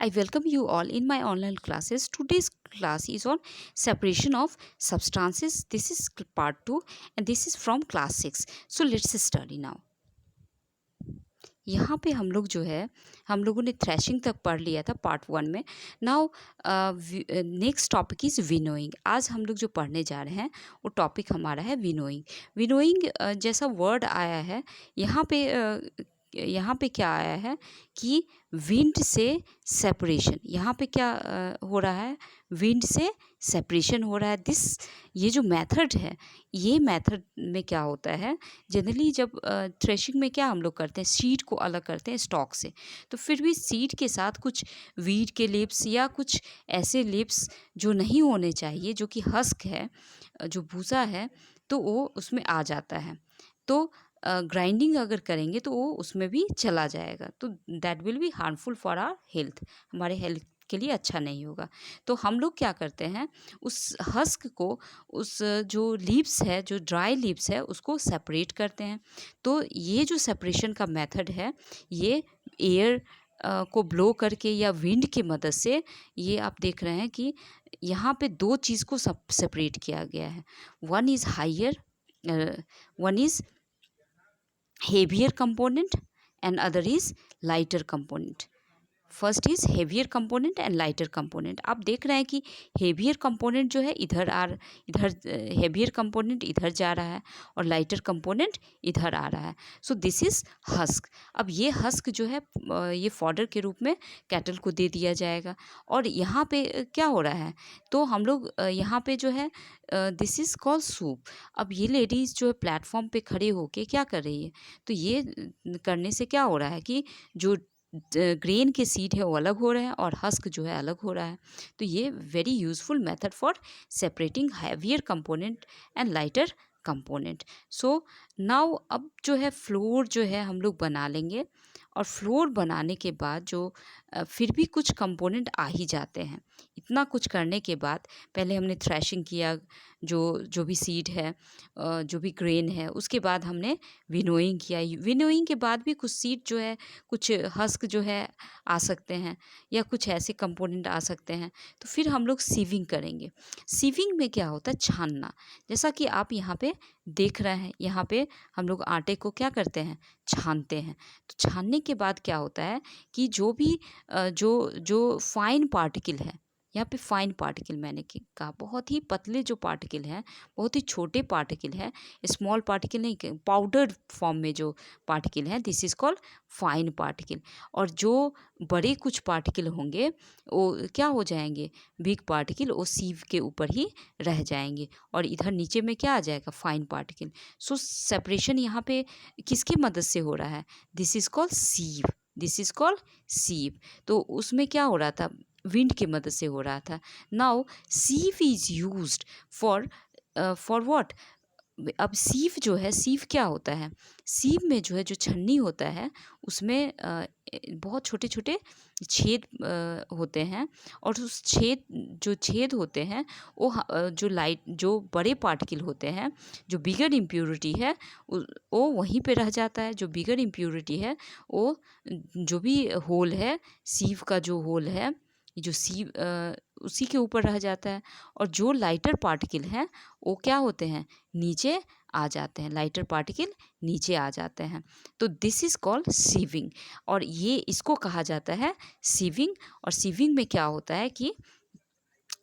I welcome you all in my online classes. Today's class is on separation of substances. This is part 2 and this is from class 6. So let's study now. यहाँ पे हम लोग जो है हम लोगों ने थ्रेशिंग तक पढ़ लिया था पार्ट 1 में. Now next topic is winnowing. आज हम लोग जो पढ़ने जा रहे हैं वो टॉपिक हमारा है विनोइंग. विनोइंग जैसा वर्ड आया है यहाँ पे क्या आया है कि विंड से सेपरेशन. यहाँ पे क्या हो रहा है, विंड से सेपरेशन हो रहा है. ये जो मेथड है, ये मेथड में क्या होता है, जनरली जब थ्रेशिंग में क्या हम लोग करते हैं, सीड को अलग करते हैं स्टॉक से. तो फिर भी सीड के साथ कुछ वीड के लिप्स या कुछ ऐसे लिप्स जो नहीं होने चाहिए, जो कि हस्क है, जो भूसा है, तो वो उसमें आ जाता है. तो ग्राइंडिंग अगर करेंगे तो वो उसमें भी चला जाएगा. तो that will be harmful for our health. हमारे हेल्थ के लिए अच्छा नहीं होगा. तो हम लोग क्या करते हैं, उस हस्क को, उस जो लीव्स है, जो ड्राई लीव्स है, उसको सेपरेट करते हैं. तो ये जो सेपरेशन का मेथड है, ये एयर को ब्लो करके या विंड की मदद से, ये आप देख रहे हैं कि यहाँ पे दो चीज़ को सेपरेट किया गया है. One is higher, one is heavier component and other is lighter component. First is heavier component and lighter component. आप देख रहे हैं कि हेवियर कंपोनेंट जो है इधर हेवियर कंपोनेंट इधर जा रहा है और लाइटर कंपोनेंट इधर आ रहा है. So this is husk. अब ये हस्क जो है ये फॉडर के रूप में कैटल को दे दिया जाएगा. और यहाँ पे क्या हो रहा है, तो हम लोग यहाँ पे जो है दिस इज़ कॉल्ड सूप. अब ये लेडीज़ जो है प्लेटफॉर्म पे खड़े होके क्या कर रही है, तो ये करने से क्या हो रहा है कि जो ग्रेन के सीड है वो अलग हो रहे हैं और हस्क जो है अलग हो रहा है. तो ये very useful method for separating heavier component and lighter component. So now अब जो है फ्लोर जो है हम लोग बना लेंगे. और फ्लोर बनाने के बाद जो फिर भी कुछ कंपोनेंट आ ही जाते हैं. इतना कुछ करने के बाद पहले हमने थ्रेशिंग किया, जो भी सीड है, जो भी ग्रेन है, उसके बाद हमने विनोइंग किया. विनोइंग के बाद भी कुछ सीड जो है, कुछ हस्क जो है आ सकते हैं या कुछ ऐसे कंपोनेंट आ सकते हैं. तो फिर हम लोग सीविंग करेंगे. सीविंग में क्या होता है, छानना. जैसा कि आप यहाँ पे देख रहे हैं, यहाँ पे हम लोग आटे को क्या करते हैं, छानते हैं. तो छानने के बाद क्या होता है कि जो भी जो फाइन पार्टिकल है, यहाँ पे फाइन पार्टिकल मैंने कहा, बहुत ही पतले जो पार्टिकल हैं, बहुत ही छोटे पार्टिकल है, स्मॉल पार्टिकल नहीं, पाउडर्ड फॉर्म में जो पार्टिकल है, this is called fine particle. और जो बड़े कुछ पार्टिकल होंगे वो क्या हो जाएंगे, बिग पार्टिकल, वो सीव के ऊपर ही रह जाएंगे और इधर नीचे में क्या आ जाएगा, फाइन पार्टिकल. सो सेपरेशन यहाँ पे किसकी मदद से हो रहा है, this is called sieve. This is called sieve. तो उसमें क्या हो रहा था, विंड की मदद से हो रहा था. Now sieve is used for what. अब सीव जो है, सीव क्या होता है, सीव में जो है जो छन्नी होता है उसमें बहुत छोटे छोटे छेद होते हैं. और उस छेद होते हैं वो जो बड़े पार्टिकल होते हैं, जो बिगर इम्प्योरिटी है वो वहीं पे रह जाता है. जो बिगर इम्प्योरिटी है वो, जो भी होल है, सीव का जो होल है, जो सीव उसी के ऊपर रह जाता है. और जो लाइटर पार्टिकल हैं वो क्या होते हैं, नीचे आ जाते हैं. लाइटर पार्टिकल नीचे आ जाते हैं. तो दिस इज़ कॉल्ड सीविंग. और ये इसको कहा जाता है सीविंग. और सीविंग में क्या होता है कि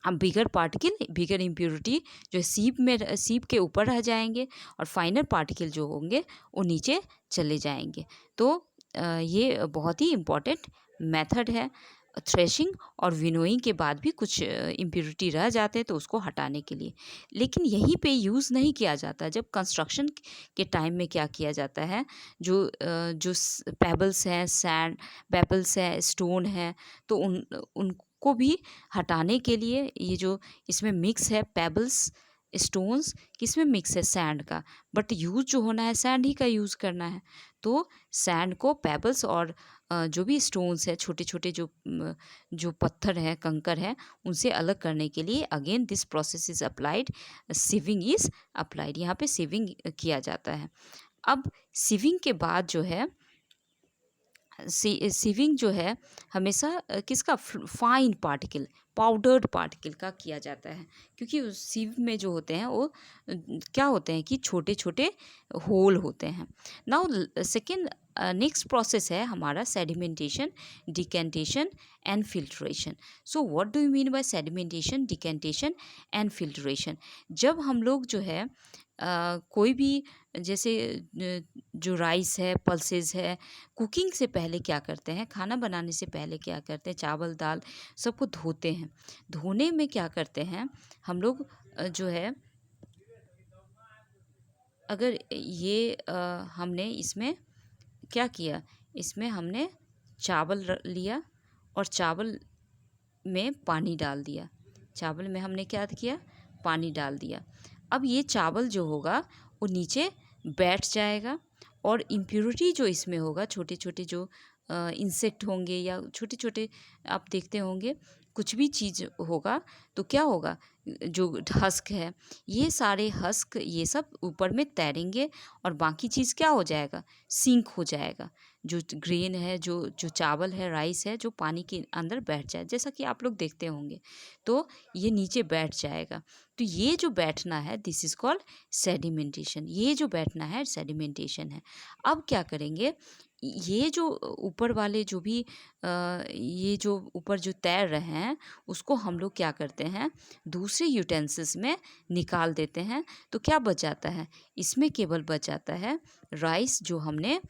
अब बिगर पार्टिकल, बिगर इम्प्योरिटी जो सीप के ऊपर रह जाएंगे और फाइनर पार्टिकल जो होंगे वो नीचे चले जाएंगे. तो ये बहुत ही इम्पॉर्टेंट मेथड है थ्रेशिंग और विनोइंग के बाद भी कुछ इम्प्योरिटी रह जाते हैं तो उसको हटाने के लिए. लेकिन यहीं पे यूज़ नहीं किया जाता. जब कंस्ट्रक्शन के टाइम में क्या किया जाता है, जो पेबल्स हैं, सैंड पेबल्स हैं, स्टोन है, तो उनको भी हटाने के लिए ये जो इसमें मिक्स है, पेबल्स स्टोन्स किसमें मिक्स है, सैंड का. बट यूज़ जो होना है सैंड ही का यूज़ करना है. तो सैंड को, पेबल्स और जो भी स्टोन्स है, छोटे छोटे जो पत्थर हैं, कंकर हैं, उनसे अलग करने के लिए again this process is applied, sieving is applied. यहाँ पे सीविंग किया जाता है. अब सीविंग के बाद जो है सीविंग जो है हमेशा किसका, फाइन पार्टिकल, पाउडर्ड पार्टिकल का किया जाता है, क्योंकि उस सीव में जो होते हैं वो क्या होते हैं कि छोटे छोटे होल होते हैं। नाउ सेकेंड नेक्स्ट प्रोसेस है हमारा sedimentation, decantation and filtration. So what do you mean by sedimentation, decantation and filtration? जब हम लोग जो है कोई भी जैसे जो राइस है, पल्सेस है, कुकिंग से पहले क्या करते हैं, खाना बनाने से पहले क्या करते हैं, चावल दाल सबको धोते हैं। धोने में क्या करते हैं हम लोग जो है, अगर ये हमने इसमें क्या किया, इसमें हमने चावल लिया और चावल में पानी डाल दिया, चावल में हमने क्या किया, पानी डाल दिया। अब ये चावल जो होगा वो नीचे बैठ जाएगा और इम्प्योरिटी जो इसमें होगा, छोटे छोटे जो इंसेक्ट होंगे या छोटे छोटे आप देखते होंगे कुछ भी चीज़ होगा तो क्या होगा, जो हस्क है ये सारे हस्क ये सब ऊपर में तैरेंगे और बाकी चीज़ क्या हो जाएगा, सिंक हो जाएगा। जो ग्रेन है, जो जो चावल है, राइस है, जो पानी के अंदर बैठ जाए, जैसा कि आप लोग देखते होंगे, तो ये नीचे बैठ जाएगा। तो ये जो बैठना है दिस इज़ कॉल्ड सेडिमेंटेशन, ये जो बैठना है सेडिमेंटेशन है। अब क्या करेंगे, ये जो ऊपर वाले जो भी ये जो ऊपर जो तैर रहे हैं उसको हम लोग क्या करते हैं, दूसरे यूटेंसिल्स में निकाल देते हैं। तो क्या बच जाता है, इसमें केवल बच जाता है राइस, जो हमने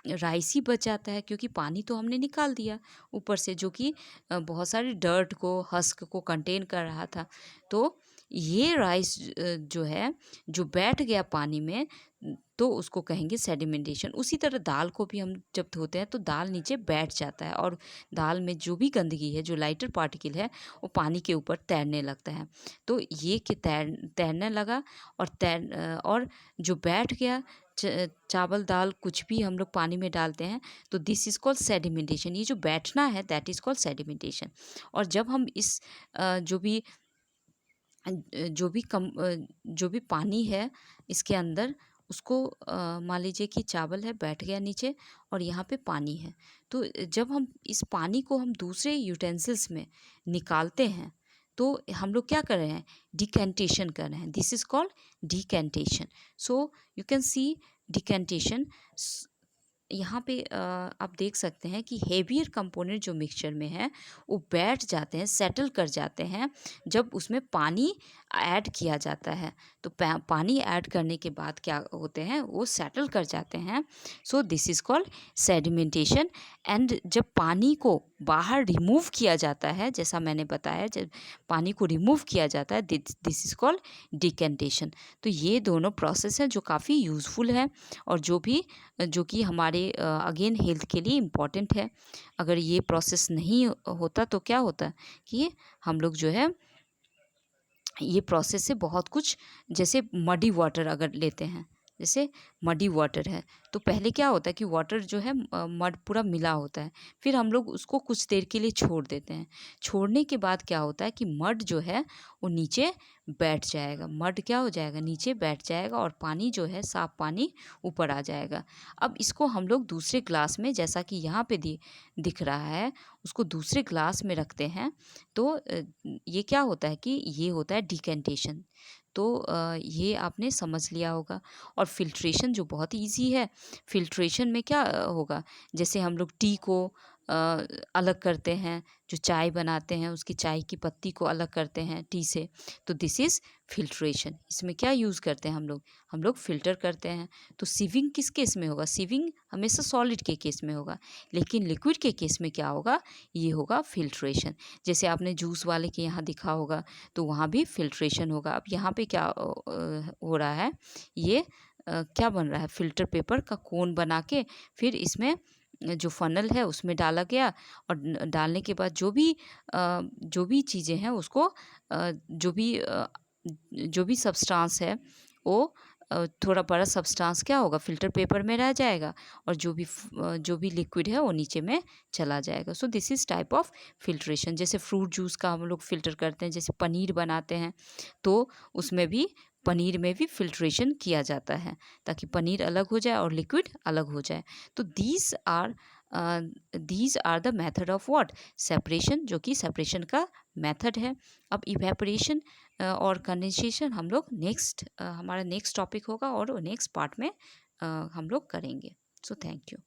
राइस ही बच जाता है, क्योंकि पानी तो हमने निकाल दिया ऊपर से, जो कि बहुत सारे डर्ट को, हस्क को कंटेन कर रहा था। तो ये राइस जो है जो बैठ गया पानी में, तो उसको कहेंगे सेडिमेंटेशन। उसी तरह दाल को भी हम जब धोते हैं तो दाल नीचे बैठ जाता है और दाल में जो भी गंदगी है, जो लाइटर पार्टिकल है, वो पानी के ऊपर तैरने लगता है। तो ये कि तैरने लगा और जो बैठ गया, चावल दाल कुछ भी हम लोग पानी में डालते हैं तो दिस इज़ कॉल्ड सेडिमेंटेशन। ये जो बैठना है दैट इज़ कॉल्ड सेडिमेंटेशन। और जब हम इस जो भी पानी है इसके अंदर, उसको मान लीजिए कि चावल है बैठ गया नीचे और यहाँ पे पानी है, तो जब हम इस पानी को हम दूसरे यूटेंसिल्स में निकालते हैं तो हम लोग क्या कर रहे हैं, डिकेंटेशन कर रहे हैं। This is called decantation. So you can see decantation. यहाँ पे आप देख सकते हैं कि हेवियर कंपोनेंट जो मिक्सचर में है वो बैठ जाते हैं, सेटल कर जाते हैं जब उसमें पानी ऐड किया जाता है। तो पानी ऐड करने के बाद क्या होते हैं, वो सेटल कर जाते हैं। So this is called sedimentation. And जब पानी को बाहर रिमूव किया जाता है, जैसा मैंने बताया, जब पानी को रिमूव किया जाता है दिस इज़ कॉल्ड डिकेंटेशन। तो ये दोनों प्रोसेस हैं जो काफ़ी यूज़फुल है और जो कि हमारे अगेन हेल्थ के लिए इम्पॉर्टेंट है। अगर ये प्रोसेस नहीं होता तो क्या होता कि हम लोग जो है ये प्रोसेस से बहुत कुछ, जैसे मडी वाटर अगर लेते हैं, जैसे मडी वाटर है तो पहले क्या होता है कि वाटर जो है मड पूरा मिला होता है, फिर हम लोग उसको कुछ देर के लिए छोड़ देते हैं। छोड़ने के बाद क्या होता है कि मड जो है वो नीचे बैठ जाएगा, मड क्या हो जाएगा, नीचे बैठ जाएगा और पानी जो है साफ पानी ऊपर आ जाएगा। अब इसको हम लोग दूसरे ग्लास में, जैसा कि यहाँ पे दिख रहा है, उसको दूसरे ग्लास में रखते हैं। तो ये क्या होता है कि ये होता है डिकेंटेशन। तो ये आपने समझ लिया होगा। और फिल्ट्रेशन जो बहुत ईजी है, फिल्ट्रेशन में क्या होगा, जैसे हम लोग टी को अलग करते हैं, जो चाय बनाते हैं उसकी चाय की पत्ती को अलग करते हैं टी से, तो दिस इज़ फिल्ट्रेशन। इसमें क्या यूज़ करते हैं हम लोग फ़िल्टर करते हैं। तो सीविंग किस केस में होगा, सीविंग हमेशा सॉलिड के केस में होगा, लेकिन लिक्विड के केस में क्या होगा, ये होगा फिल्ट्रेशन। जैसे आपने जूस वाले के यहाँ दिखा होगा तो वहाँ भी फिल्ट्रेशन होगा। अब यहाँ पे क्या हो रहा है, ये क्या बन रहा है, फ़िल्टर पेपर का कोन बना के फिर इसमें जो फ़नल है उसमें डाला गया और डालने के बाद जो भी चीज़ें हैं उसको जो भी सब्सटेंस है वो थोड़ा बड़ा सब्सटेंस क्या होगा, फ़िल्टर पेपर में रह जाएगा और जो भी लिक्विड है वो नीचे में चला जाएगा। So this is type of filtration. जैसे फ्रूट जूस का हम लोग फ़िल्टर करते हैं, जैसे पनीर बनाते हैं तो उसमें भी, पनीर में भी फिल्ट्रेशन किया जाता है ताकि पनीर अलग हो जाए और लिक्विड अलग हो जाए। तो these are these are the method of what, separation, जो कि सेपरेशन का मेथड है। अब इवेपोरेशन और कंडेंसेशन हम लोग हमारा नेक्स्ट टॉपिक होगा और नेक्स्ट पार्ट में हम लोग करेंगे। So thank you.